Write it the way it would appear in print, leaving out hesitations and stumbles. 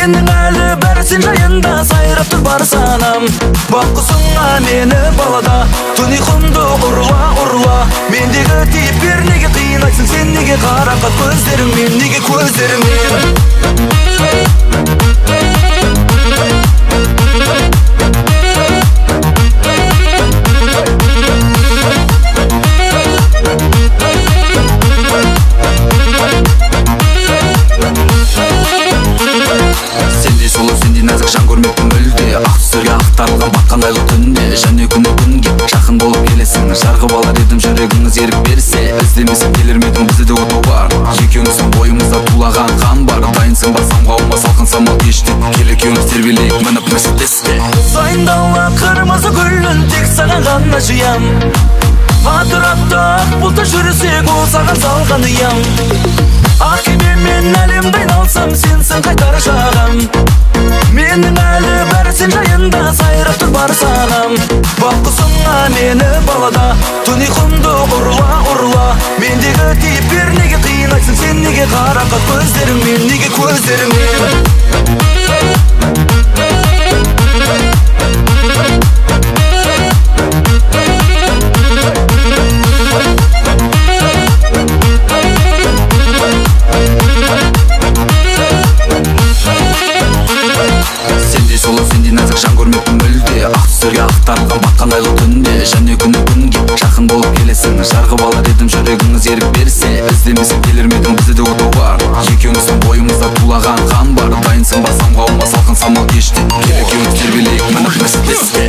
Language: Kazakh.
Менің әлі бәрі сен жайында сайрап тұр бар санам. Баққысыңа мені балада түн ұйқымды ұрла Мендегі типер неге қинайсың сен, неге қарақат көздеріңмен, неге көздеріңмен? Сендей сұлу, сендей нәзік жан көрмеппін мүлде. Ақ түстерге ақтарылған батқан айлы түнде және күнге жақын болып келесің. Жарғып алар едім жүрегіңіз ерік берсе, іздемесем келер ме едің, бізде де отау бар. Екеуміздің бойымызда тулаған қан бар. Дайынсың ба самғауыма салқын самал кеште, кел екеуміз тербелейік мініп Мерседеске. Сайындауға қырмызы гүлін тек саған ғана жиям. Атырапта ақ бұлтта жүрсек ол саған салған ұям. Ақ кемемен әлемді айналсам сенсің қайтар жағам. Менің әлі бәрі сен жайында сайрап тұр бар санам. Баққысыңа мені балада түн ұйқымды ұрла Мендегі типер неге қинайсың сен, неге қарақат көздеріңмен, неге көздеріңмен? Сендей сұлу, сендей нәзік жан көрмеппін мүлде. Ақ түстерге ақтарылған батқан айлы түнде және күнге жақын болып келесің. Жарғып алар едім жүрегіңіз ерік берсе, іздемесем келер ме едің, бізде де отау бар. Екеуміздің бойымызда тулаған қан бар. Дайынсың ба самғауыма салқын самал кеште, кел екеуміз тербелейік мініп Мерседеске.